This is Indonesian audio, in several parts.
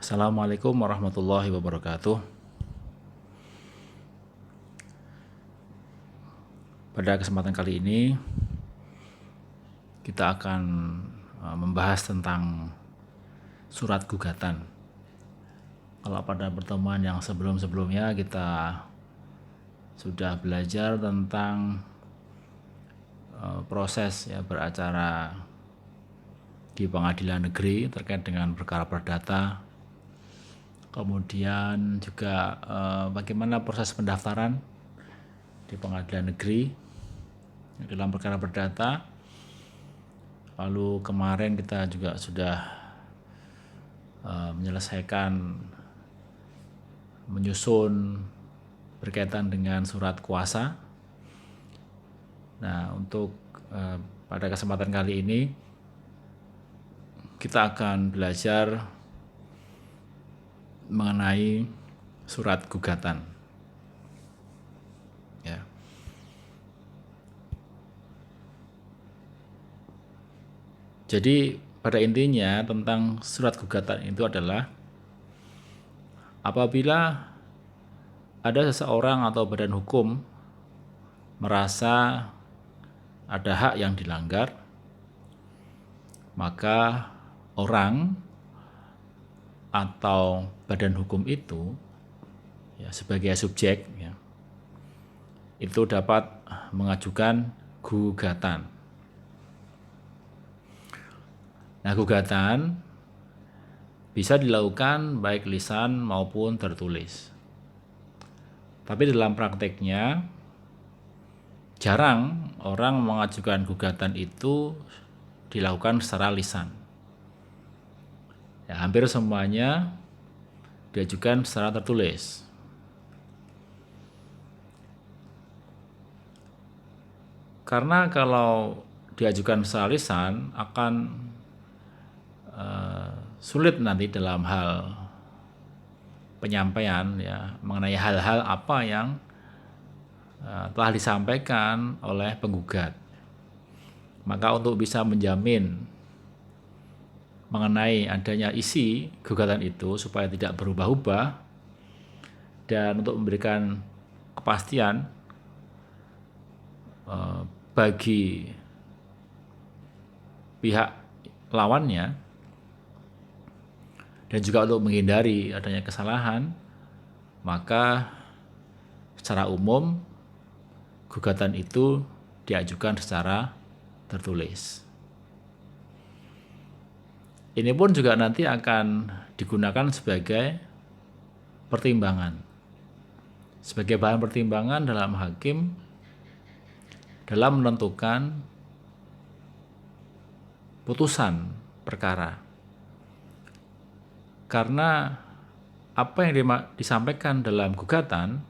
Assalamualaikum warahmatullahi wabarakatuh. Pada kesempatan kali ini kita akan membahas tentang surat gugatan. Kalau pada pertemuan yang sebelum-sebelumnya kita sudah belajar tentang proses beracara di pengadilan negeri terkait dengan perkara perdata. Kemudian juga bagaimana proses pendaftaran di pengadilan negeri dalam perkara perdata. Lalu kemarin kita juga sudah menyusun berkaitan dengan surat kuasa. Nah, untuk pada kesempatan kali ini kita akan belajar mengenai surat gugatan. Ya. Jadi pada intinya tentang surat gugatan itu adalah apabila ada seseorang atau badan hukum merasa ada hak yang dilanggar, maka orang atau badan hukum itu sebagai subjek itu dapat mengajukan gugatan. Nah, gugatan bisa dilakukan baik lisan maupun tertulis. Tapi dalam prakteknya jarang orang mengajukan gugatan itu dilakukan secara lisan. Hampir semuanya diajukan secara tertulis. Karena kalau diajukan secara lisan akan sulit nanti dalam hal penyampaian mengenai hal-hal apa yang telah disampaikan oleh penggugat. Maka untuk bisa menjamin mengenai adanya isi gugatan itu supaya tidak berubah-ubah dan untuk memberikan kepastian bagi pihak lawannya dan juga untuk menghindari adanya kesalahan, maka secara umum gugatan itu diajukan secara tertulis. Ini pun juga nanti akan digunakan sebagai pertimbangan. Sebagai bahan pertimbangan dalam hakim dalam menentukan putusan perkara. Karena apa yang disampaikan dalam gugatan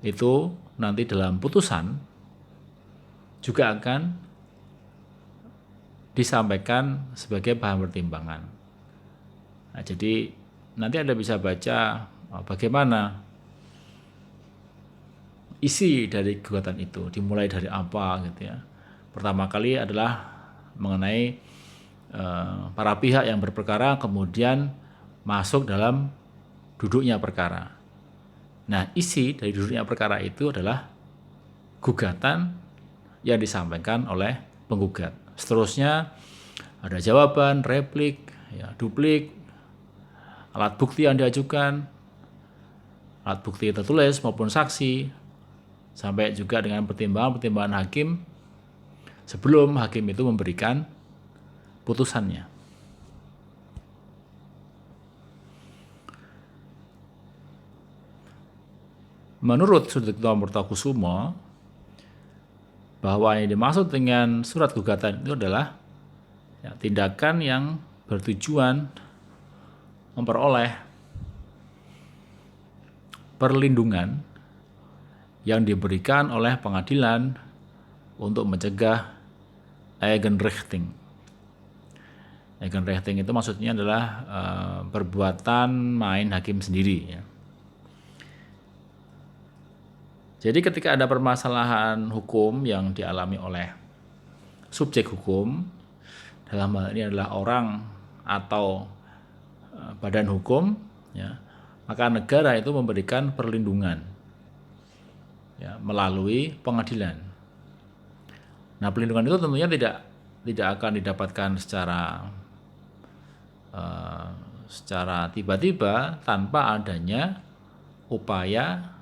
itu nanti dalam putusan juga akan disampaikan sebagai bahan pertimbangan. Nah, jadi nanti Anda bisa baca bagaimana isi dari gugatan itu, dimulai dari apa gitu ya. Pertama kali adalah mengenai para pihak yang berperkara kemudian masuk dalam duduknya perkara. Nah, isi dari duduknya perkara itu adalah gugatan yang disampaikan oleh penggugat. Seterusnya ada jawaban, replik, duplik, alat bukti yang diajukan, alat bukti tertulis maupun saksi, sampai juga dengan pertimbangan-pertimbangan hakim sebelum hakim itu memberikan putusannya. Menurut Sudiarto Mertakusumo, bahwa yang dimaksud dengan surat gugatan itu adalah tindakan yang bertujuan memperoleh perlindungan yang diberikan oleh pengadilan untuk mencegah Eigenrechting. Eigenrechting itu maksudnya adalah perbuatan main hakim sendiri. Jadi ketika ada permasalahan hukum yang dialami oleh subjek hukum, dalam hal ini adalah orang atau badan hukum, ya, maka negara itu memberikan perlindungan, ya, melalui pengadilan. Nah, perlindungan itu tentunya tidak akan didapatkan secara tiba-tiba tanpa adanya upaya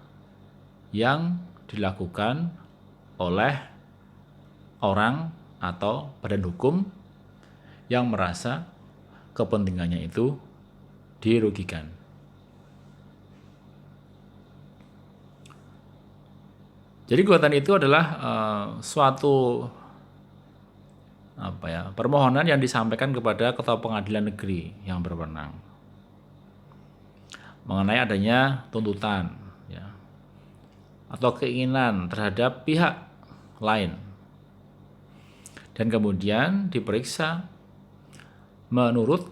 yang dilakukan oleh orang atau badan hukum yang merasa kepentingannya itu dirugikan. Jadi gugatan itu adalah suatu permohonan yang disampaikan kepada ketua pengadilan negeri yang berwenang mengenai adanya tuntutan, ya, atau keinginan terhadap pihak lain, dan kemudian diperiksa menurut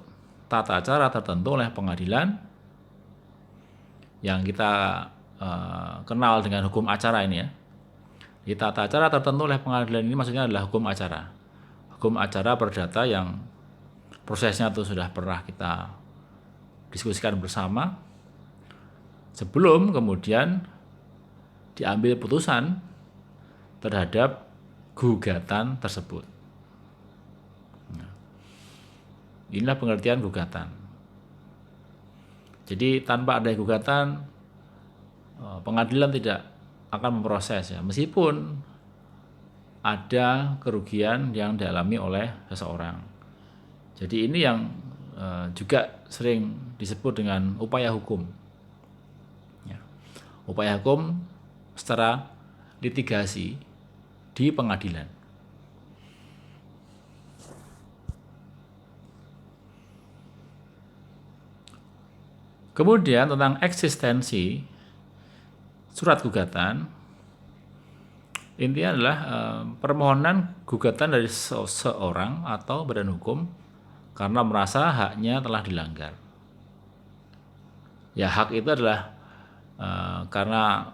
tata cara tertentu oleh pengadilan yang kita kenal dengan hukum acara ini, ya. Di tata cara tertentu oleh pengadilan ini maksudnya adalah hukum acara. Hukum acara perdata yang prosesnya itu sudah pernah kita diskusikan bersama sebelum kemudian diambil putusan terhadap gugatan tersebut. Nah, inilah pengertian gugatan. Jadi tanpa ada gugatan, pengadilan tidak akan memproses, ya, meskipun ada kerugian yang dialami oleh seseorang. Jadi ini yang juga sering disebut dengan upaya hukum, ya. Upaya hukum secara litigasi di pengadilan. Kemudian tentang eksistensi surat gugatan, intinya adalah permohonan gugatan dari seseorang atau badan hukum karena merasa haknya telah dilanggar. Ya, hak itu adalah karena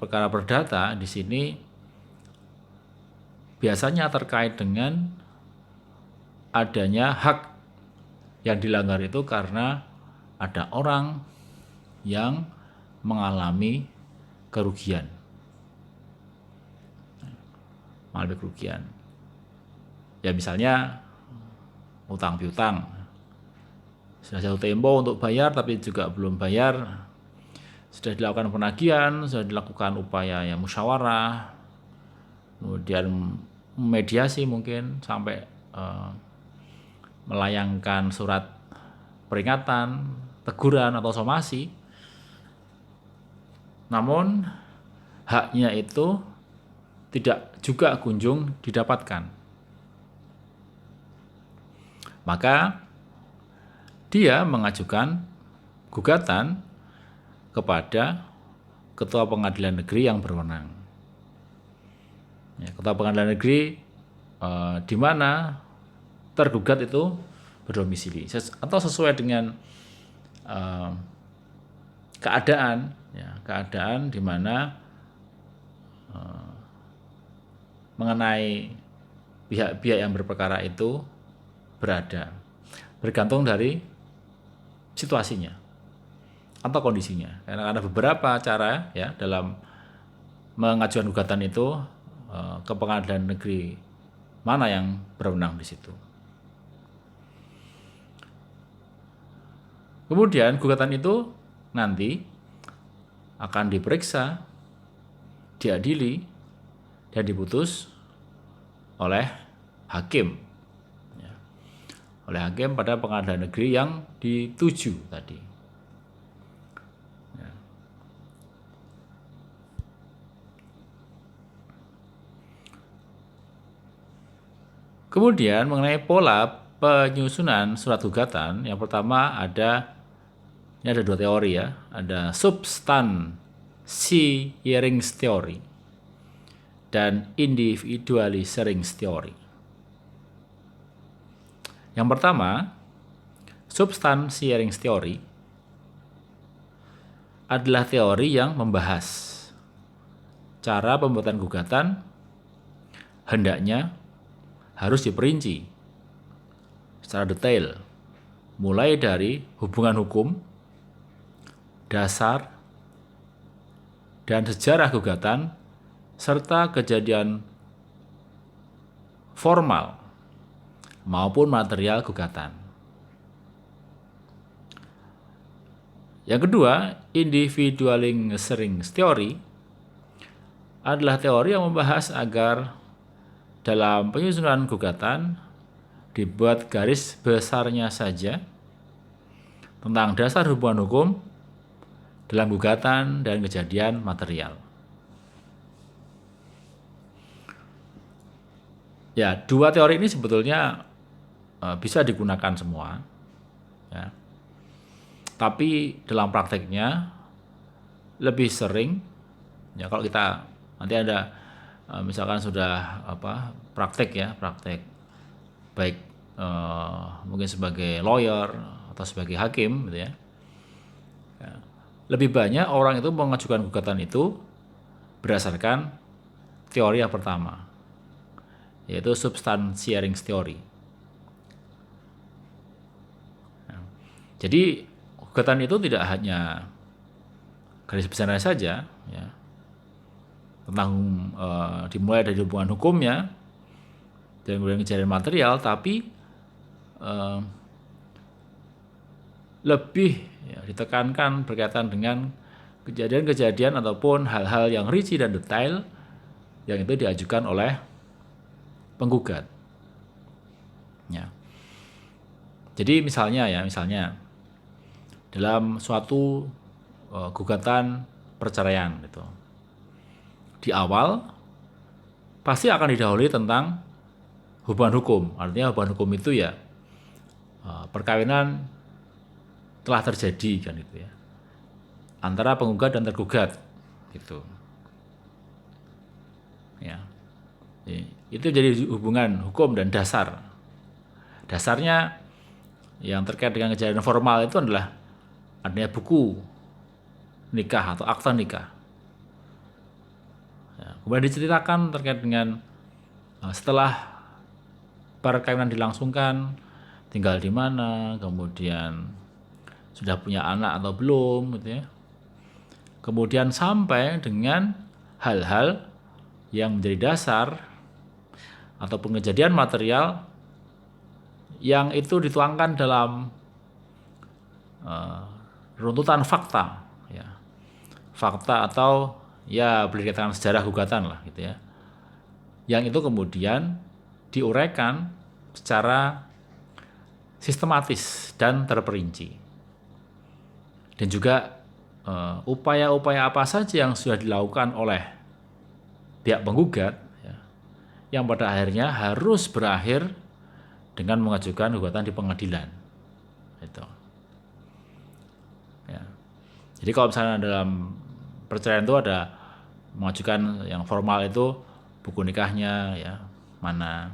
perkara perdata di sini biasanya terkait dengan adanya hak yang dilanggar itu karena ada orang yang mengalami kerugian. Mengalami kerugian. Ya, misalnya utang piutang. Sudah jatuh tempo untuk bayar tapi juga belum bayar. Sudah dilakukan penagihan, sudah dilakukan upaya yang musyawarah, kemudian mediasi mungkin sampai melayangkan surat peringatan, teguran atau somasi. Namun haknya itu tidak juga kunjung didapatkan. Maka dia mengajukan gugatan kepada ketua pengadilan negeri yang berwenang. Ya, ketua pengadilan negeri di mana tergugat itu berdomisili atau sesuai dengan keadaan, ya, keadaan di mana mengenai pihak-pihak yang berperkara itu berada, bergantung dari situasinya atau kondisinya. Karena ada beberapa cara, ya, dalam mengajukan gugatan itu ke pengadilan negeri mana yang berwenang di situ. Kemudian gugatan itu nanti akan diperiksa, diadili, dan diputus oleh hakim, ya, oleh hakim pada pengadilan negeri yang dituju tadi. Ya. Kemudian mengenai pola penyusunan surat gugatan, yang pertama ini ada dua teori, ya. Ada substantiaring theory dan individualisering theory. Yang pertama, substantiaring theory adalah teori yang membahas cara pembuatan gugatan hendaknya harus diperinci secara detail mulai dari hubungan hukum, dasar, dan sejarah gugatan, serta kejadian formal maupun material gugatan. Yang kedua, individualizing theory adalah teori yang membahas agar dalam penyusunan gugatan dibuat garis besarnya saja tentang dasar hubungan hukum dalam gugatan dan kejadian material. Ya, dua teori ini sebetulnya bisa digunakan semua, ya. Tapi dalam prakteknya lebih sering, ya kalau kita nanti ada misalkan sudah praktek baik mungkin sebagai lawyer atau sebagai hakim, gitu ya. Lebih banyak orang itu mengajukan gugatan itu berdasarkan teori yang pertama, yaitu substantiating theory. Jadi gugatan itu tidak hanya garis besarnya saja, ya, tentang dimulai dari hubungan hukumnya dan kemudian kejadian material, tapi lebih ditekankan berkaitan dengan kejadian-kejadian ataupun hal-hal yang rinci dan detail yang itu diajukan oleh penggugat. Ya. Jadi misalnya dalam suatu gugatan perceraian gitu, di awal pasti akan didahului tentang hubungan hukum. Artinya hubungan hukum itu ya perkawinan telah terjadi kan itu ya, antara penggugat dan tergugat gitu. Ya. Itu jadi hubungan hukum dan dasar. Dasarnya yang terkait dengan kejadian formal itu adalah adanya buku nikah atau akta nikah. Ya, kemudian diceritakan terkait dengan setelah perkawinan dilangsungkan, tinggal di mana, kemudian sudah punya anak atau belum, gitu ya. Kemudian sampai dengan hal-hal yang menjadi dasar ataupun kejadian material yang itu dituangkan dalam runtutan fakta, ya. Fakta atau ya boleh dikatakan sejarah gugatan lah gitu ya. Yang itu kemudian diuraikan secara sistematis dan terperinci. Dan juga upaya-upaya apa saja yang sudah dilakukan oleh pihak penggugat, ya, yang pada akhirnya harus berakhir dengan mengajukan gugatan di pengadilan. Itu. Ya. Jadi kalau misalnya dalam perceraian itu ada mengajukan yang formal itu buku nikahnya ya mana,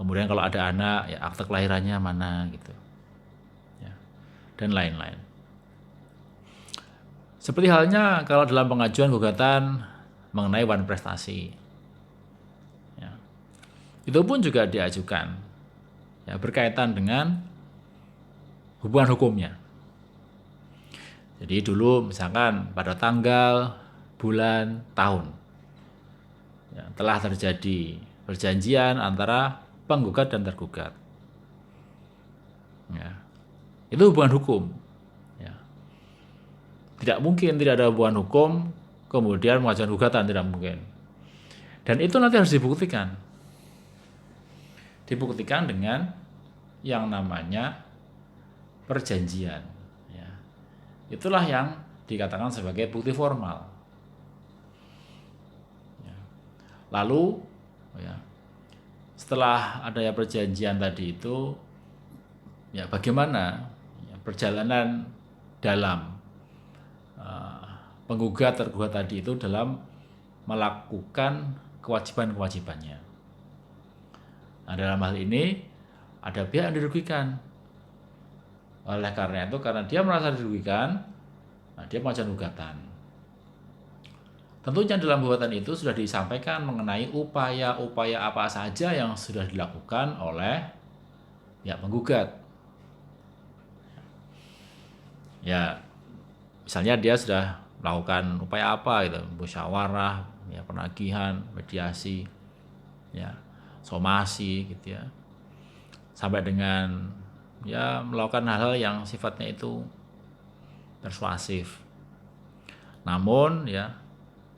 kemudian kalau ada anak ya akte kelahirannya mana gitu, ya, dan lain-lain. Seperti halnya kalau dalam pengajuan gugatan mengenai wan prestasi, ya, itu pun juga diajukan ya berkaitan dengan hubungan hukumnya. Jadi dulu misalkan pada tanggal, bulan, tahun ya, telah terjadi perjanjian antara penggugat dan tergugat. Ya, itu hubungan hukum. Ya. Tidak mungkin tidak ada hubungan hukum kemudian mengajukan gugatan, tidak mungkin. Dan itu nanti harus dibuktikan. Dibuktikan dengan yang namanya perjanjian. Ya. Itulah yang dikatakan sebagai bukti formal. Ya. Lalu, ya, setelah adanya perjanjian tadi itu, ya bagaimana ya, perjalanan dalam penggugat tergugat tadi itu dalam melakukan kewajiban-kewajibannya. Nah, dalam hal ini ada pihak yang dirugikan. Oleh karena itu, karena dia merasa dirugikan, nah dia mengajukan gugatan. Tentunya dalam gugatan itu sudah disampaikan mengenai upaya-upaya apa saja yang sudah dilakukan oleh pihak penggugat. Ya, misalnya dia sudah melakukan upaya apa gitu, musyawarah, ya penagihan, mediasi, ya somasi gitu ya, sampai dengan ya melakukan hal-hal yang sifatnya itu persuasif. Namun ya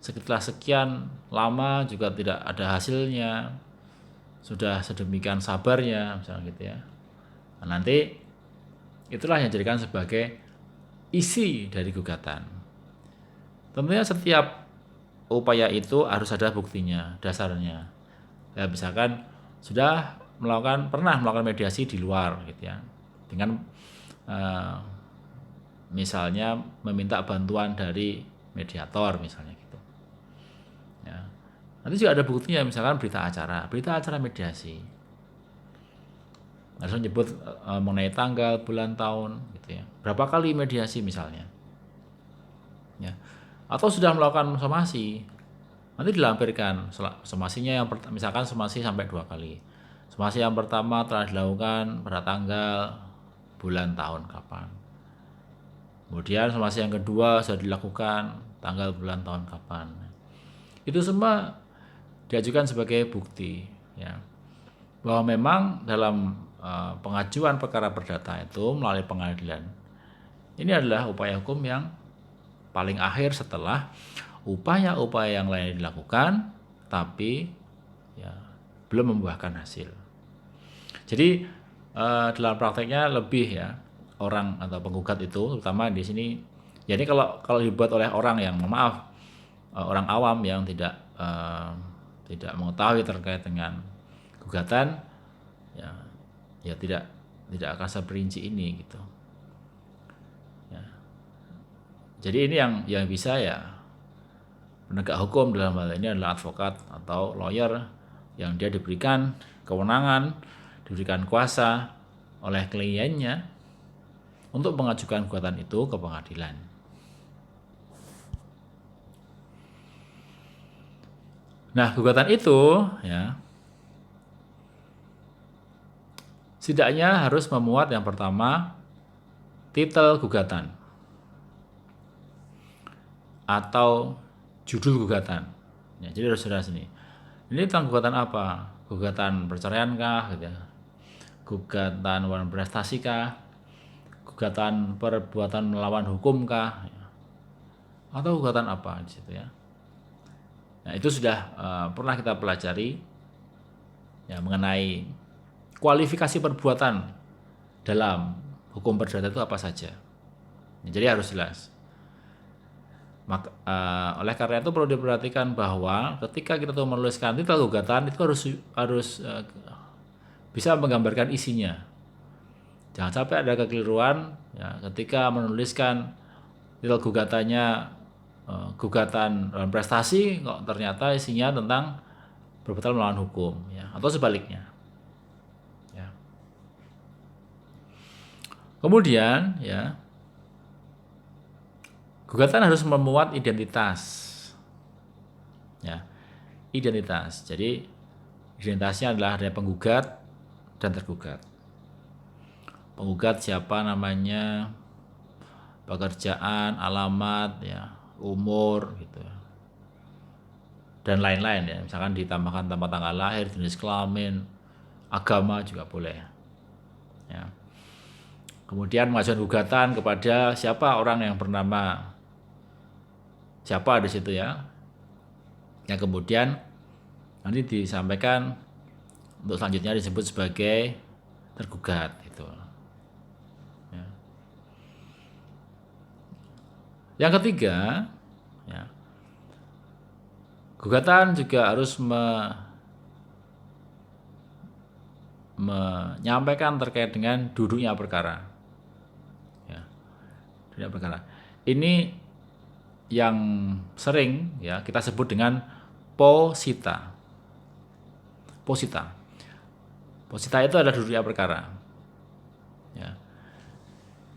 setelah sekian lama juga tidak ada hasilnya, sudah sedemikian sabarnya misalnya gitu ya. Nah, nanti itulah yang dijadikan sebagai isi dari gugatan. Tentunya setiap upaya itu harus ada buktinya, dasarnya. Ya, misalkan sudah pernah melakukan mediasi di luar gitu ya, dengan eh, misalnya meminta bantuan dari mediator misalnya gitu. Ya. Nanti juga ada buktinya, misalkan berita acara mediasi. Harus menyebut mengenai tanggal, bulan, tahun gitu ya. Berapa kali mediasi misalnya. Ya. Atau sudah melakukan somasi, nanti dilampirkan somasinya yang misalkan somasi sampai 2 kali. Somasi yang pertama telah dilakukan pada tanggal, bulan, tahun kapan. Kemudian somasi yang kedua sudah dilakukan tanggal, bulan, tahun kapan. Itu semua diajukan sebagai bukti ya, bahwa memang dalam pengajuan perkara perdata itu melalui pengadilan ini adalah upaya hukum yang paling akhir setelah upaya-upaya yang lain dilakukan tapi ya belum membuahkan hasil. Jadi dalam prakteknya lebih ya, orang atau penggugat itu terutama di sini ya, ini kalau dibuat oleh orang yang maaf orang awam yang tidak mengetahui terkait dengan gugatan ya, ya tidak akan seperinci ini gitu ya. Jadi ini yang bisa ya, penegak hukum dalam hal ini adalah advokat atau lawyer yang dia diberikan kewenangan, diberikan kuasa oleh kliennya untuk mengajukan gugatan itu ke pengadilan. Nah, gugatan itu ya setidaknya harus memuat yang pertama titel gugatan atau judul gugatan. Ya, jadi harus jelas ini. Ini tentang gugatan apa? Gugatan perceraian kah gitu ya. Gugatan wanita prestasi kah? Gugatan perbuatan melawan hukum kah? Ya. Atau gugatan apa di situ ya. Nah, itu sudah pernah kita pelajari ya mengenai kualifikasi perbuatan dalam hukum perdata itu apa saja. Ya, jadi harus jelas. Oleh karena itu perlu diperhatikan bahwa ketika kita tuh menuliskan titel gugatan itu harus bisa menggambarkan isinya. Jangan sampai ada kekeliruan ya, ketika menuliskan titel gugatannya gugatan dalam prestasi kok ternyata isinya tentang perbuatan melawan hukum ya, atau sebaliknya. Ya. Kemudian ya, gugatan harus memuat identitas. Ya. Identitas. Jadi identitasnya adalah dari penggugat dan tergugat. Penggugat siapa namanya, pekerjaan, alamat ya, umur gitu ya, dan lain-lain ya. Misalkan ditambahkan tempat tanggal lahir, jenis kelamin, agama juga boleh ya. Kemudian mengajukan gugatan kepada siapa, orang yang bernama siapa di situ ya, yang kemudian nanti disampaikan untuk selanjutnya disebut sebagai tergugat itu ya. Yang ketiga ya, gugatan juga harus menyampaikan terkait dengan duduknya perkara ya, duduknya perkara ini yang sering ya kita sebut dengan posita. Posita itu adalah duduknya perkara ya,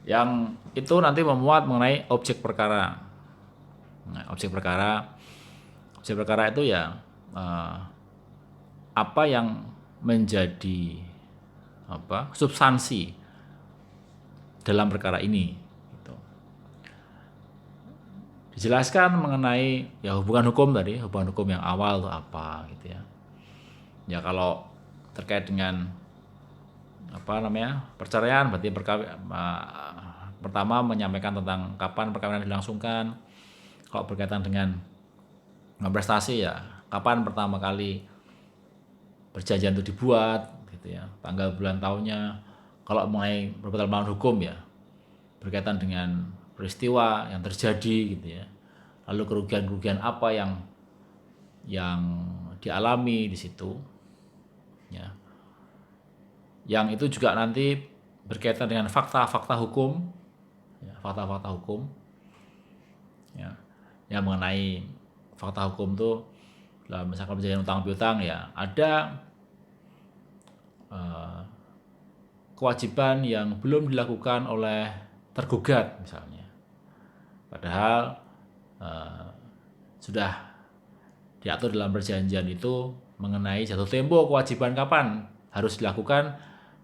yang itu nanti memuat mengenai objek perkara. Nah, objek perkara itu ya apa yang menjadi substansi dalam perkara ini gitu. dijelaskan mengenai ya hubungan hukum tadi, hubungan hukum yang awal itu apa gitu ya. Ya kalau terkait dengan perceraian berarti pertama menyampaikan tentang kapan perkawinan dilangsungkan. Kalau berkaitan dengan prestasi ya kapan pertama kali perjanjian itu dibuat gitu ya, tanggal bulan tahunnya. Kalau mengenai perbuatan melawan hukum ya berkaitan dengan peristiwa yang terjadi gitu ya, lalu kerugian-kerugian apa yang dialami di situ ya, yang itu juga nanti berkaitan dengan fakta-fakta hukum ya, fakta-fakta hukum ya, yang mengenai fakta hukum tuh dalam misalkan perjanjian utang piutang ya ada kewajiban yang belum dilakukan oleh tergugat misalnya, padahal sudah diatur dalam perjanjian itu mengenai jatuh tempo kewajiban kapan harus dilakukan,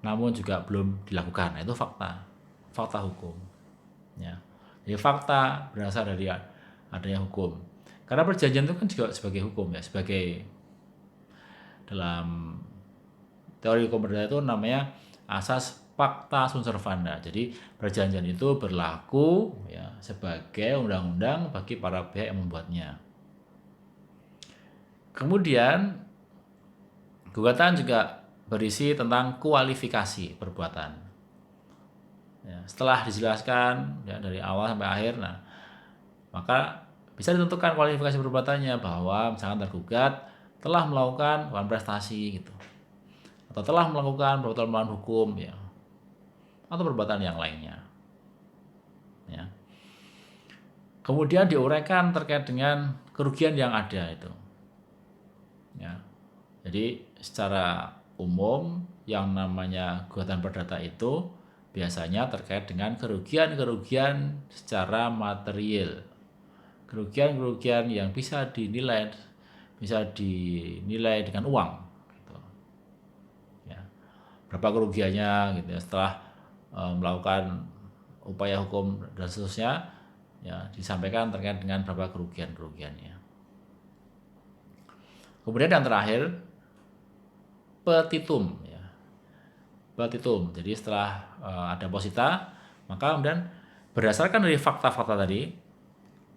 namun juga belum dilakukan. Nah, itu fakta hukum. Ya. Jadi fakta berasal dari adanya hukum. Karena perjanjian itu kan juga sebagai hukum ya, sebagai dalam teori hukum perdata itu namanya asas pacta sunt servanda. Jadi perjanjian itu berlaku ya sebagai undang-undang bagi para pihak yang membuatnya. Kemudian gugatan juga berisi tentang kualifikasi perbuatan. Ya, setelah dijelaskan ya, dari awal sampai akhir, nah maka bisa ditentukan kualifikasi perbuatannya bahwa misalkan tergugat telah melakukan prestasi gitu, atau telah melakukan perbuatan melawan hukum ya, atau perbuatan yang lainnya. Ya. Kemudian diuraikan terkait dengan kerugian yang ada itu. Ya. Jadi secara umum yang namanya gugatan perdata itu biasanya terkait dengan kerugian-kerugian secara material. Kerugian-kerugian yang bisa dinilai dengan uang gitu. Ya. Berapa kerugiannya gitu ya, setelah melakukan upaya hukum dan seterusnya ya disampaikan terkait dengan berapa kerugiannya. Kemudian yang terakhir petitum ya. Petitum. Jadi setelah ada posita, maka kemudian berdasarkan dari fakta-fakta tadi,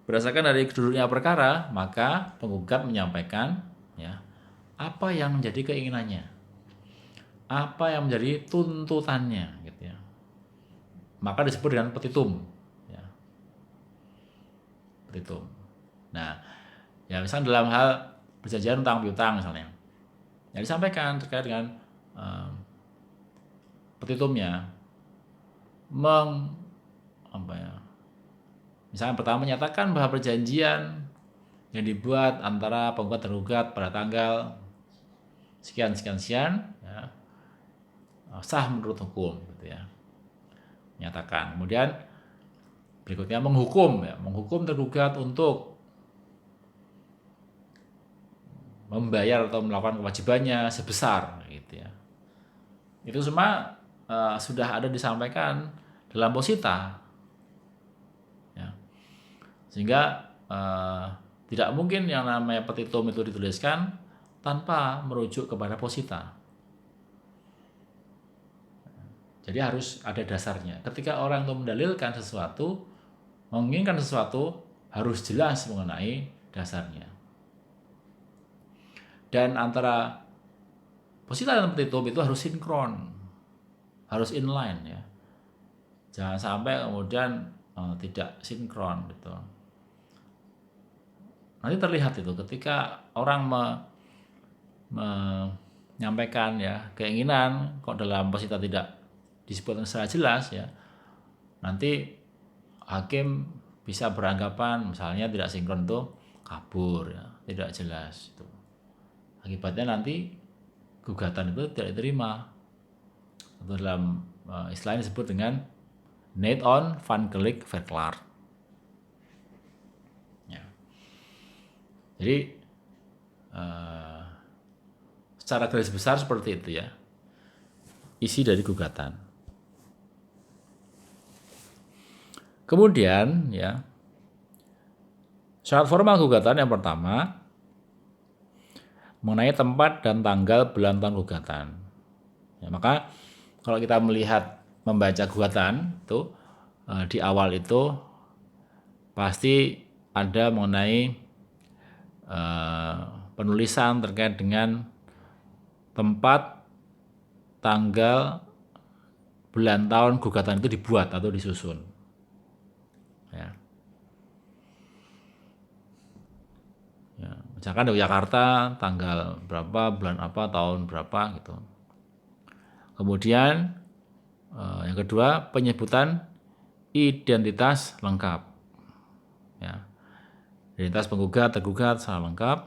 berdasarkan dari kedudukannya perkara, maka penggugat menyampaikan ya apa yang menjadi keinginannya, apa yang menjadi tuntutannya gitu ya. Maka disebut dengan petitum ya. Petitum. Nah, ya misalnya dalam hal perjanjian utang piutang misalnya, yang disampaikan terkait dengan petitumnya misalnya pertama menyatakan bahwa perjanjian yang dibuat antara penggugat tergugat pada tanggal sekian ya, sah menurut hukum gitu ya, menyatakan. Kemudian berikutnya menghukum tergugat untuk membayar atau melakukan kewajibannya sebesar gitu ya. Itu semua sudah ada disampaikan dalam posita ya. Sehingga tidak mungkin yang namanya petitum itu dituliskan tanpa merujuk kepada posita. Jadi harus ada dasarnya. Ketika orang itu mendalilkan sesuatu, menginginkan sesuatu, harus jelas mengenai dasarnya. Dan antara posita dan petitum itu harus sinkron, harus inline ya. Jangan sampai kemudian tidak sinkron gitu. Nanti terlihat itu ketika orang menyampaikan ya keinginan kok dalam posita tidak disebutkan secara jelas ya, nanti hakim bisa beranggapan misalnya tidak sinkron itu kabur ya, tidak jelas itu. Akibatnya nanti gugatan itu tidak diterima, atau dalam istilahnya disebut dengan need on van gelijk verklaard ya. Jadi secara garis besar seperti itu ya isi dari gugatan. Kemudian ya Syarat formal gugatan yang pertama mengenai tempat dan tanggal berlanjutan gugatan. Ya, maka kalau kita membaca gugatan itu di awal itu pasti ada mengenai penulisan terkait dengan tempat, tanggal, bulan, tahun gugatan itu dibuat atau disusun. Ya. Ya, misalkan di Jakarta tanggal berapa, bulan apa, tahun berapa gitu. Kemudian yang kedua penyebutan identitas lengkap. Ya. Identitas penggugat, tergugat secara lengkap.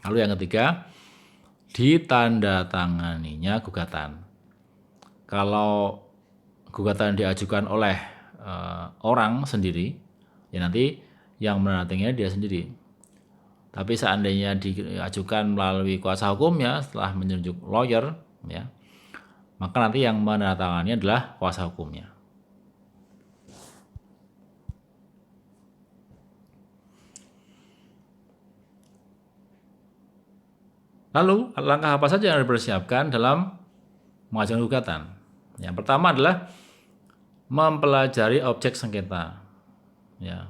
Lalu yang ketiga ditandatanganinya gugatan. Kalau gugatan diajukan oleh orang sendiri, ya nanti yang menandatanganinya dia sendiri. Tapi seandainya diajukan melalui kuasa hukumnya setelah menunjuk lawyer, ya, maka nanti yang menandatanganinya adalah kuasa hukumnya. Lalu langkah apa saja yang harus dipersiapkan dalam mengajukan gugatan? Yang pertama adalah mempelajari objek sengketa. Ya.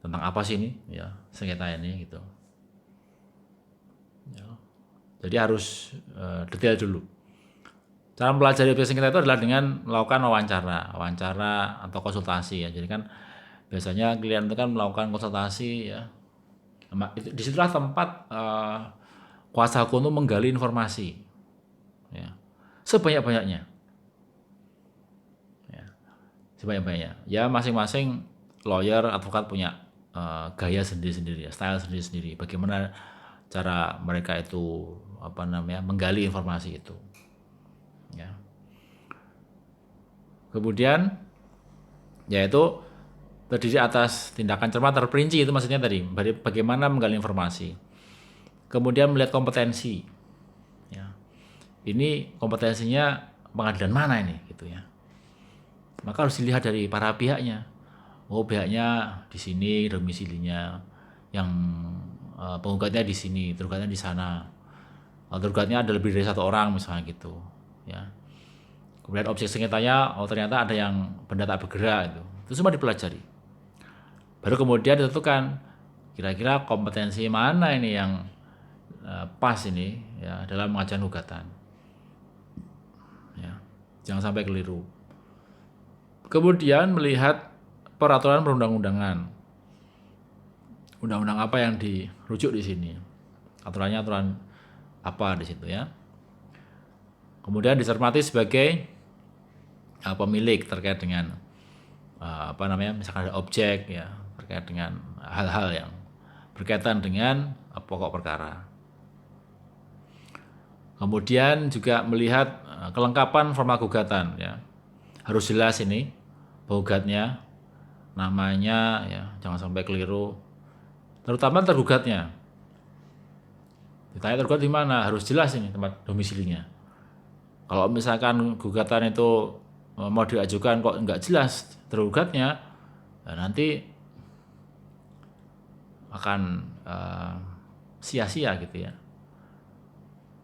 Tentang apa sih ini? Ya, sengketa ini gitu. Ya. Jadi harus detail dulu. Cara mempelajari objek sengketa itu adalah dengan melakukan wawancara atau konsultasi ya. Jadi kan biasanya klien itu kan melakukan konsultasi ya. Disitulah tempat kuasa hukum itu menggali informasi. Ya. Sebanyak-banyaknya. Ya. Sebanyak-banyaknya. Ya masing-masing lawyer, advokat punya gaya sendiri-sendiri, ya, style sendiri-sendiri. Bagaimana cara mereka itu menggali informasi itu. Ya. Kemudian yaitu terdiri atas tindakan cermat terperinci, itu maksudnya tadi bagaimana menggali informasi. Kemudian melihat kompetensi. Ya. Ini kompetensinya pengadilan mana ini gitu ya. Maka harus dilihat dari para pihaknya. Oh, pihaknya di sini domisilinya, yang penggugatnya di sini, tergugatnya di sana. Tergugatnya ada lebih dari satu orang misalnya gitu, ya. Kemudian objek sengketanya, oh ternyata ada yang benda tak bergerak itu semua dipelajari. Baru kemudian ditentukan kira-kira kompetensi mana ini yang pas ini ya dalam mengajukan gugatan. Ya, jangan sampai keliru. Kemudian melihat peraturan perundang-undangan. Undang-undang apa yang dirujuk di sini? Aturannya aturan apa di situ ya? Kemudian dicermati sebagai pemilik terkait dengan misalkan ada objek ya, terkait dengan hal-hal yang berkaitan dengan pokok perkara. Kemudian juga melihat kelengkapan formal gugatan ya. Harus jelas ini penggugatnya, namanya ya, jangan sampai keliru. Terutama tergugatnya. Ditanya tergugat di mana, harus jelas ini tempat domisilinya. Kalau misalkan gugatan itu mau diajukan kok nggak jelas tergugatnya, ya nanti akan sia-sia gitu ya.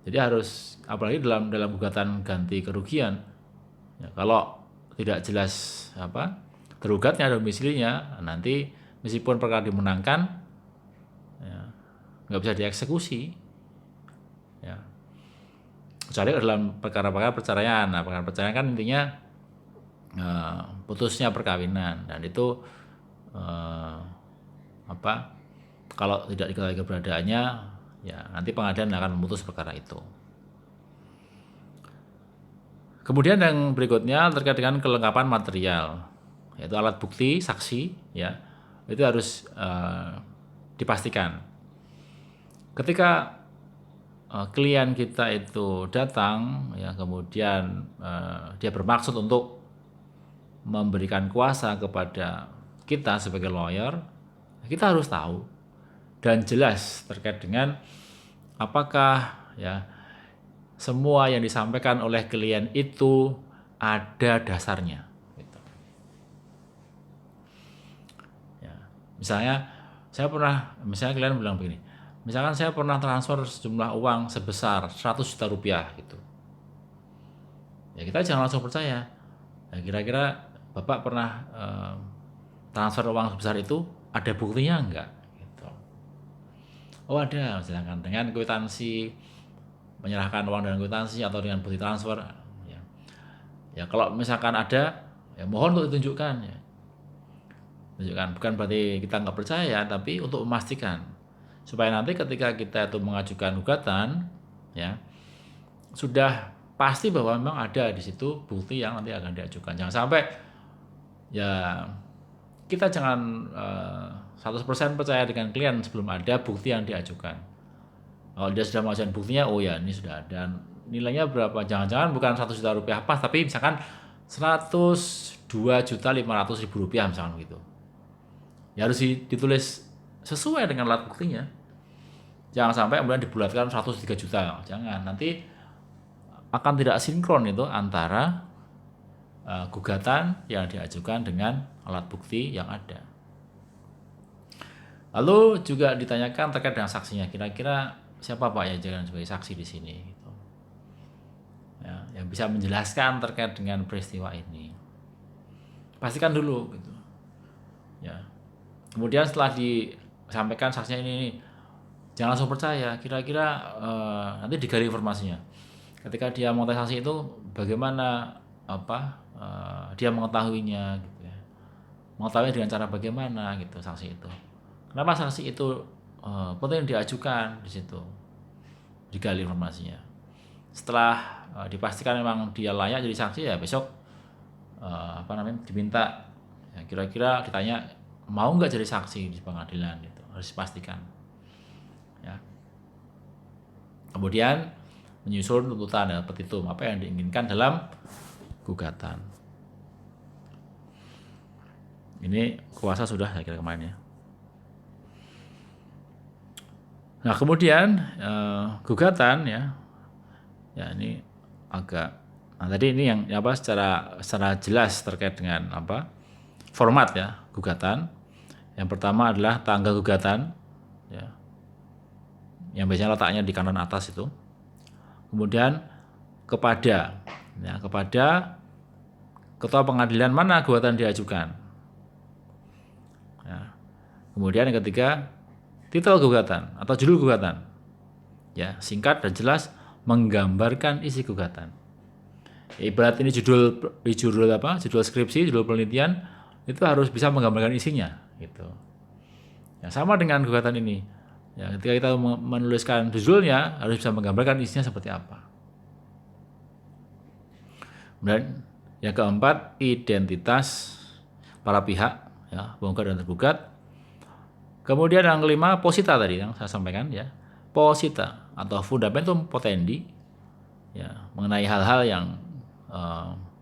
Jadi harus, apalagi dalam gugatan ganti kerugian, ya, kalau tidak jelas tergugatnya domisilinya, nanti meskipun perkara dimenangkan, ya, nggak bisa dieksekusi, ya. Kecuali dalam perkara-perkara perceraian. Nah, perkara perceraian kan intinya putusnya perkawinan, dan itu kalau tidak diketahui keberadaannya, ya nanti pengadilan akan memutus perkara itu. Kemudian yang berikutnya terkait dengan kelengkapan material, yaitu alat bukti, saksi, ya itu harus dipastikan. Ketika klien kita itu datang, ya kemudian dia bermaksud untuk memberikan kuasa kepada kita sebagai lawyer, kita harus tahu dan jelas terkait dengan apakah ya semua yang disampaikan oleh klien itu ada dasarnya. Gitu. Ya. Misalnya kalian bilang begini, misalkan saya pernah transfer sejumlah uang sebesar 100 juta rupiah gitu. Ya kita jangan langsung percaya. Ya, kira-kira Bapak pernah transfer uang sebesar itu, ada buktinya enggak? Gitu. Oh ada, misalkan dengan kwitansi, menyerahkan uang dengan kwitansi atau dengan bukti transfer. Ya kalau misalkan ada, ya mohon untuk ditunjukkan ya. Tunjukkan, bukan berarti kita nggak percaya, tapi untuk memastikan supaya nanti ketika kita itu mengajukan gugatan, ya sudah pasti bahwa memang ada di situ bukti yang nanti akan diajukan. Jangan sampai ya kita jangan 100% percaya dengan klien sebelum ada bukti yang diajukan. Kalau dia sudah mengajukan buktinya, oh ya ini sudah ada, nilainya berapa? Jangan-jangan bukan 100 juta rupiah pas, tapi misalkan 102.500.000 rupiah misalkan gitu. Ya harus ditulis sesuai dengan alat buktinya. Jangan sampai kemudian dibulatkan 103 juta. Jangan, nanti akan tidak sinkron itu antara gugatan yang diajukan dengan alat bukti yang ada. Lalu juga ditanyakan terkait dengan saksinya. Kira-kira siapa Pak yang jangan sebagai saksi di sini? Gitu. Ya, yang bisa menjelaskan terkait dengan peristiwa ini. Pastikan dulu. Gitu. Ya. Kemudian setelah disampaikan saksinya ini, jangan langsung percaya. Kira-kira nanti digali informasinya. Ketika dia mengetahui saksi itu, bagaimana dia mengetahuinya, gitu ya. Mengetahui dengan cara bagaimana, gitu saksi itu. Kenapa saksi itu penting diajukan di situ? Digali informasinya. Setelah dipastikan memang dia layak jadi saksi, ya besok diminta. Ya, kira-kira ditanya, mau nggak jadi saksi di pengadilan, itu harus dipastikan ya. Kemudian menyusun tuntutan dan petitum apa yang diinginkan dalam gugatan. Ini kuasa sudah saya kira kemarin ya. Nah kemudian gugatan ya ini agak, nah tadi ini yang secara jelas terkait dengan format ya gugatan. Yang pertama adalah tanggal gugatan, ya, yang biasanya letaknya di kanan atas itu. Kemudian kepada ketua pengadilan mana gugatan diajukan. Ya. Kemudian yang ketiga, titel gugatan atau judul gugatan, ya singkat dan jelas menggambarkan isi gugatan. Ya, ibarat ini judul skripsi, judul penelitian itu harus bisa menggambarkan isinya. Gitu. Ya, sama dengan gugatan ini. Ya, ketika kita menuliskan judulnya harus bisa menggambarkan isinya seperti apa. Kemudian yang keempat, identitas para pihak, ya, penggugat dan tergugat. Kemudian yang kelima, posita tadi yang saya sampaikan ya. Posita atau fundamentum potendi, ya, mengenai hal-hal yang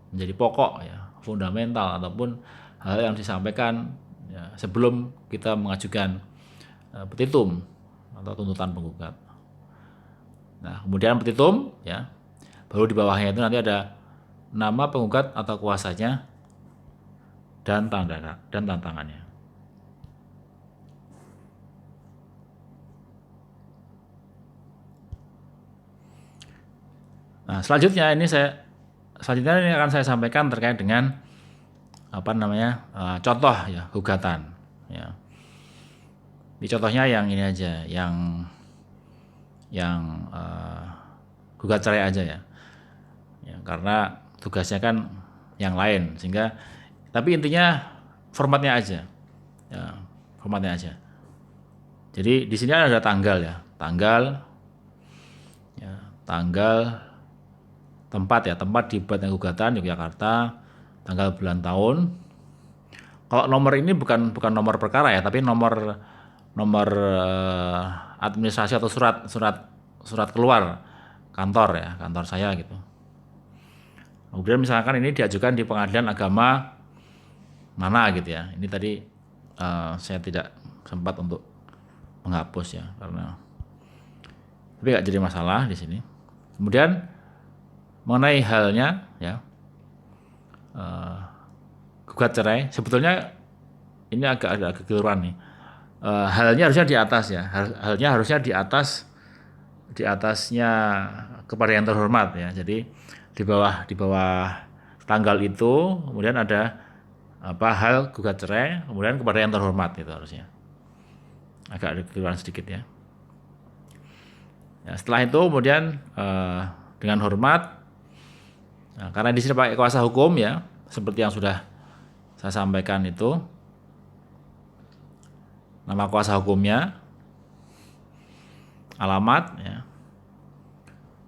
menjadi pokok ya, fundamental ataupun hal yang disampaikan ya, sebelum kita mengajukan petitum atau tuntutan penggugat. Nah, kemudian petitum ya, baru di bawahnya itu nanti ada nama penggugat atau kuasanya dan tantangannya. Nah, selanjutnya ini akan saya sampaikan terkait dengan contoh ya gugatan ya. Di contohnya yang ini aja, yang gugat cerai aja ya. Ya, karena tugasnya kan yang lain, sehingga tapi intinya formatnya aja. Ya, formatnya aja. Jadi di sini ada tanggal ya, tanggal, tempat dibuatnya gugatan Yogyakarta, tanggal, bulan, tahun. Kalau nomor ini bukan nomor perkara ya, tapi nomor administrasi atau surat keluar kantor ya, kantor saya gitu. Kemudian misalkan ini diajukan di pengadilan agama mana gitu ya. Ini tadi saya tidak sempat untuk menghapus ya, karena tapi nggak jadi masalah di sini. Kemudian mengenai halnya ya, gugat cerai, sebetulnya ini agak kekeliruan nih. halnya harusnya di atas ya, halnya harusnya di atasnya kepada yang terhormat ya. Jadi di bawah tanggal itu kemudian ada hal gugat cerai kemudian kepada yang terhormat itu harusnya. Agak ada kekeliruan sedikit ya. Ya, setelah itu kemudian dengan hormat, nah, karena di sini pakai kuasa hukum ya, seperti yang sudah saya sampaikan itu, nama kuasa hukumnya, alamat ya.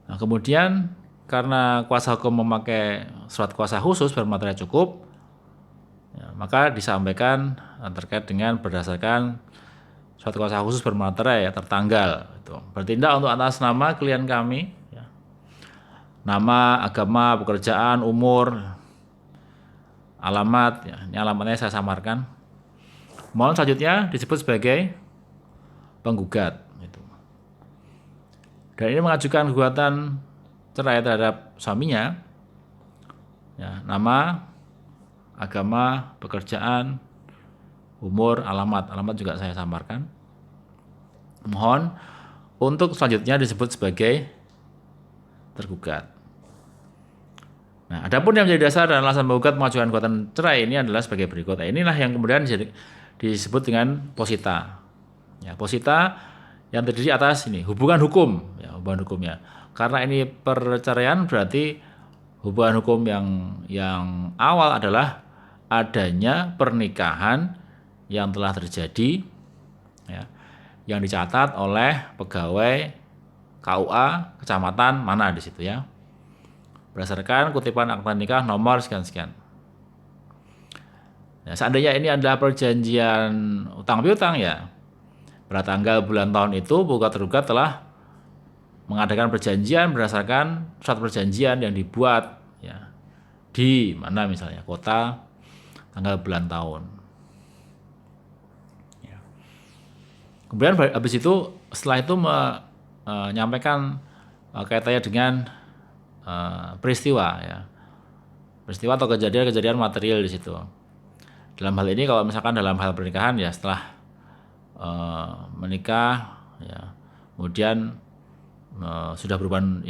Nah, kemudian karena kuasa hukum memakai surat kuasa khusus bermaterai cukup, ya, maka disampaikan terkait dengan berdasarkan surat kuasa khusus bermaterai ya, tertanggal itu. Bertindak untuk atas nama klien kami ya. Nama, agama, pekerjaan, umur, alamat ya. Ini alamatnya saya samarkan. Mohon selanjutnya disebut sebagai penggugat gitu. Dan ini mengajukan gugatan cerai terhadap suaminya ya, nama, agama, pekerjaan, umur, alamat juga saya samarkan. Mohon untuk selanjutnya disebut sebagai tergugat. Nah, adapun yang menjadi dasar dan alasan penggugat mengajukan gugatan cerai ini adalah sebagai berikut. Nah, inilah yang kemudian disebut dengan posita. Ya, posita yang terdiri atas ini hubungan hukum, ya, hubungan hukumnya. Karena ini perceraian berarti hubungan hukum yang awal adalah adanya pernikahan yang telah terjadi ya, yang dicatat oleh pegawai KUA kecamatan mana di situ ya, berdasarkan kutipan akta nikah nomor sekian-sekian. Ya, seandainya ini adalah perjanjian utang piutang ya, pada tanggal bulan tahun itu penggugat tergugat telah mengadakan perjanjian berdasarkan surat perjanjian yang dibuat ya, di mana misalnya kota, tanggal, bulan, tahun. Ya. Kemudian habis itu setelah itu menyampaikan kaitannya dengan peristiwa ya, peristiwa atau kejadian-kejadian material di situ. Dalam hal ini kalau misalkan dalam hal pernikahan ya, setelah menikah ya, kemudian sudah berhubungan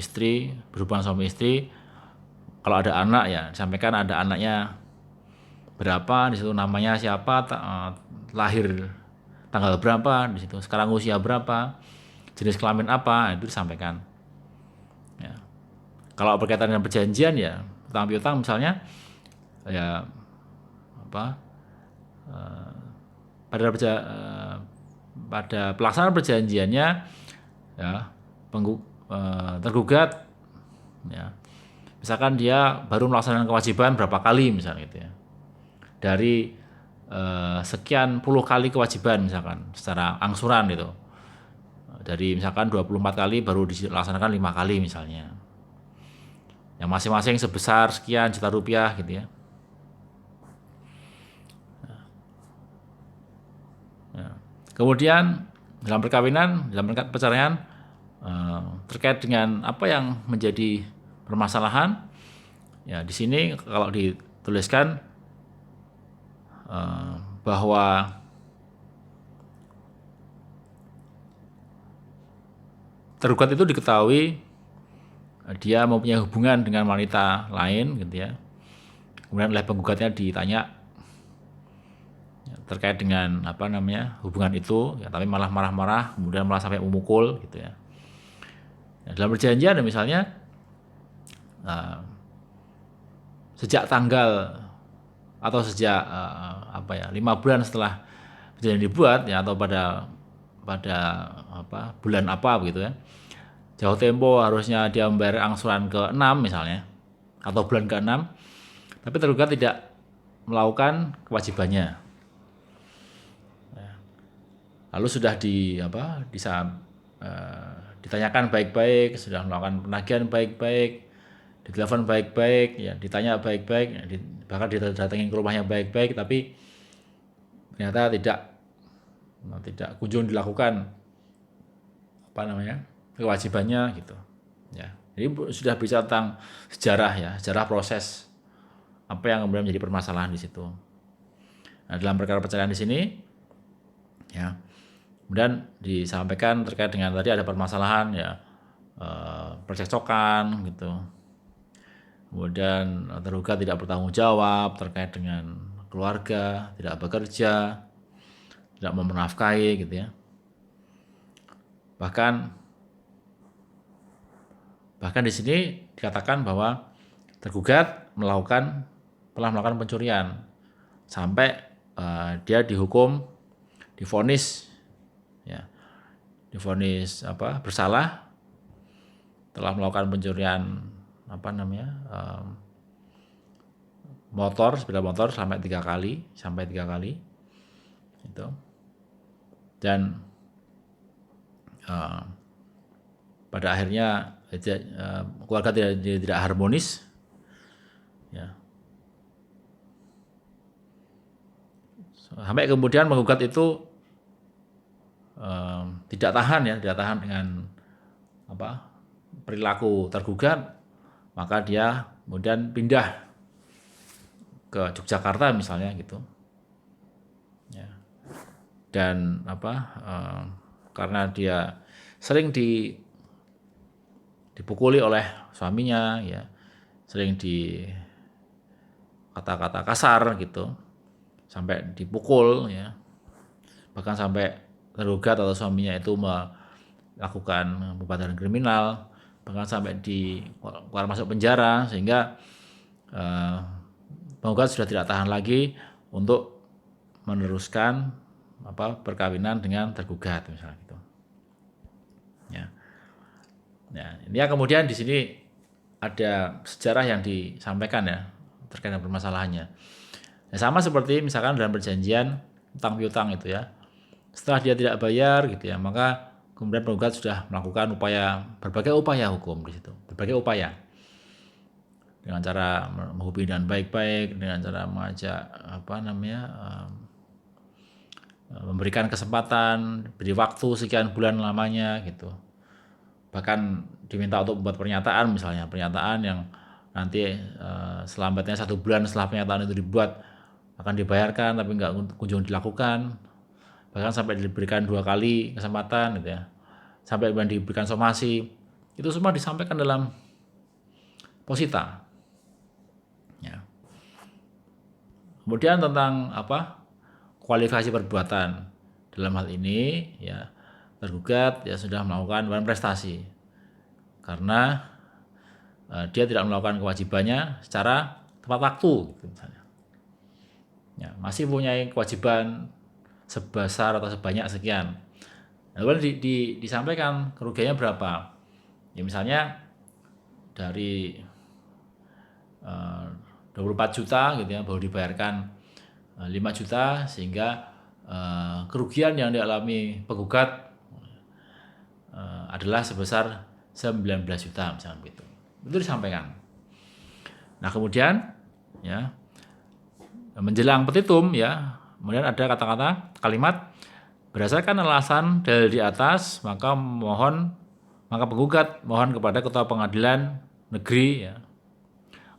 suami istri, kalau ada anak ya disampaikan ada anaknya berapa, di situ namanya siapa, lahir tanggal berapa, di situ sekarang usia berapa, jenis kelamin apa, itu disampaikan. Ya. Kalau berkaitan dengan perjanjian ya, utang piutang misalnya ya pada pelaksanaan perjanjiannya ya, tergugat ya, misalkan dia baru melaksanakan kewajiban berapa kali misalnya gitu ya, dari sekian puluh kali kewajiban misalkan secara angsuran gitu, dari misalkan 24 kali baru dilaksanakan 5 kali misalnya, yang masing-masing sebesar sekian juta rupiah gitu ya. Kemudian dalam perkawinan, dalam perceraian, terkait dengan apa yang menjadi permasalahan, ya di sini kalau dituliskan bahwa tergugat itu diketahui dia mempunyai hubungan dengan wanita lain gitu ya. Kemudian oleh penggugatnya ditanya terkait dengan hubungan itu ya, tapi malah marah-marah, kemudian malah sampai memukul gitu ya. Dalam perjanjian misalnya sejak tanggal atau sejak 5 bulan setelah perjanjian dibuat ya, atau pada bulan apa begitu ya, jauh tempo harusnya dia membayar angsuran ke-6 misalnya, atau bulan ke-6, tapi tergugat tidak melakukan kewajibannya. Lalu sudah ditanyakan baik-baik, sudah melakukan penagihan baik-baik, ditelepon baik-baik, ya ditanya baik-baik, bahkan didatengin ke rumahnya baik-baik, tapi ternyata tidak kunjung dilakukan kewajibannya gitu. Ya, jadi sudah bicara tentang sejarah ya, sejarah proses apa yang kemudian menjadi permasalahan di situ. Nah, dalam perkara perceraian di sini, ya Kemudian disampaikan terkait dengan tadi ada permasalahan ya, percekcokan gitu. Kemudian tergugat tidak bertanggung jawab terkait dengan keluarga, tidak bekerja, tidak mau menafkahi gitu ya. Bahkan di sini dikatakan bahwa tergugat telah melakukan pencurian sampai dia divonis ya, bersalah telah melakukan pencurian sepeda motor sampai tiga kali itu. Dan pada akhirnya keluarga tidak harmonis ya, sampai kemudian menggugat itu tidak tahan dengan perilaku tergugat, maka dia kemudian pindah ke Yogyakarta misalnya gitu ya. Dan karena dia sering dipukuli oleh suaminya ya, sering di kata-kata kasar gitu, sampai dipukul ya, bahkan sampai tergugat atau suaminya itu melakukan pembuatan kriminal, bahkan sampai keluar masuk penjara, sehingga penggugat sudah tidak tahan lagi untuk meneruskan perkawinan dengan tergugat misalnya gitu. Ya. Nah, ini ya, kemudian di sini ada sejarah yang disampaikan ya terkait dengan permasalahannya. Nah, sama seperti misalkan dalam perjanjian utang piutang itu ya. Setelah dia tidak bayar gitu ya, maka kemudian penggugat sudah melakukan berbagai upaya hukum di situ, berbagai upaya. Dengan cara menghubungi dengan baik-baik, dengan cara mengajak memberikan kesempatan, beri waktu sekian bulan lamanya gitu. Bahkan diminta untuk membuat pernyataan, misalnya pernyataan yang nanti selambatnya 1 bulan setelah pernyataan itu dibuat akan dibayarkan, tapi nggak kunjung dilakukan. Bahkan sampai diberikan 2 kali kesempatan gitu ya, sampai diberikan somasi. Itu semua disampaikan dalam posita ya. Kemudian tentang kualifikasi perbuatan dalam hal ini ya, tergugat ya sudah melakukan prestasi karena dia tidak melakukan kewajibannya secara tepat waktu gitu misalnya. Ya, masih punya kewajiban sebesar atau sebanyak sekian. Lalu disampaikan kerugiannya berapa? Ya misalnya dari 24 juta gitu ya, baru dibayarkan 5 juta, sehingga kerugian yang dialami penggugat adalah sebesar 19 juta misalnya begitu. Itu disampaikan. Nah, kemudian ya menjelang petitum ya, kemudian ada kata-kata kalimat berdasarkan alasan dalil di atas, maka penggugat mohon kepada ketua pengadilan negeri ya,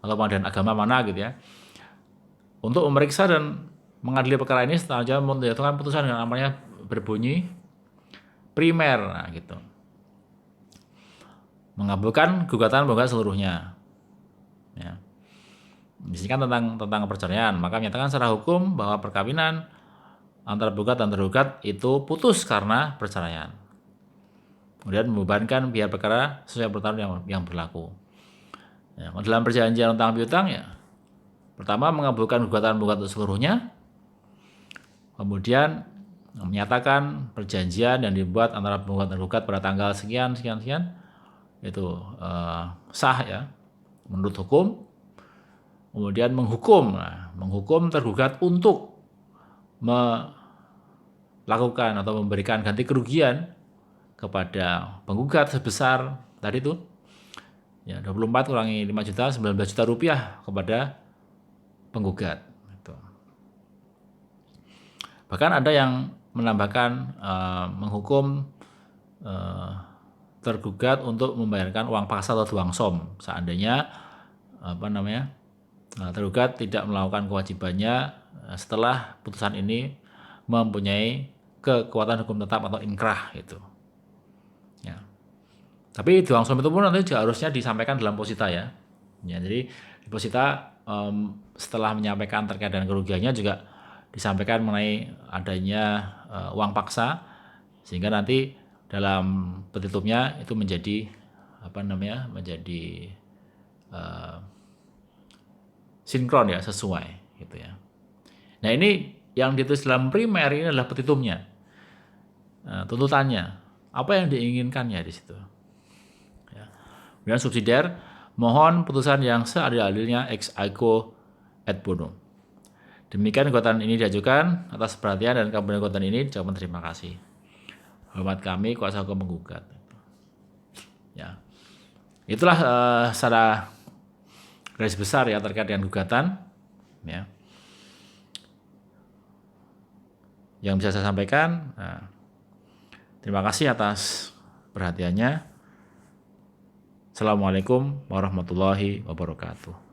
atau pengadilan agama mana gitu ya, untuk memeriksa dan mengadili perkara ini setelah menjatuhkan putusan dengan namanya berbunyi primer, nah gitu, mengabulkan gugatan penggugat seluruhnya ya. Di sini kan tentang perceraian, maka menyatakan secara hukum bahwa perkawinan antara penggugat dan tergugat itu putus karena perceraian. Kemudian membebankan biaya perkara sesuai peraturan yang berlaku. Ya, dalam perjanjian utang piutang ya, pertama mengabulkan gugatan penggugat seluruhnya, kemudian menyatakan perjanjian yang dibuat antara penggugat dan tergugat pada tanggal sekian itu sah ya menurut hukum. Kemudian menghukum tergugat untuk melakukan atau memberikan ganti kerugian kepada penggugat sebesar tadi itu ya 24 kurangi 5 juta 19 juta rupiah kepada penggugat gitu. Bahkan ada yang menambahkan menghukum tergugat untuk membayarkan uang paksa atau uang som seandainya tergugat tidak melakukan kewajibannya setelah putusan ini mempunyai kekuatan hukum tetap atau inkrah itu. Ya. Tapi doang suami itu pun nanti juga harusnya disampaikan dalam posita ya. Ya, jadi di posita setelah menyampaikan terkait dengan kerugiannya juga disampaikan mengenai adanya uang paksa, sehingga nanti dalam petitumnya itu menjadi menjadi sinkron ya, sesuai gitu ya. Nah, ini yang ditulis dalam primer ini adalah petitumnya, tuntutannya, apa yang diinginkannya di situ. Ya. Kemudian subsidiar, mohon putusan yang seadil-adilnya ex aequo et bono. Demikian gugatan ini diajukan, atas perhatian dan kabulkan gugatan ini, jawaban terima kasih. Hormat kami kuasa hukum menggugat. Ya, itulah secara garis besar ya terkait dengan gugatan. Ya, yang bisa saya sampaikan. Nah, terima kasih atas perhatiannya. Assalamualaikum warahmatullahi wabarakatuh.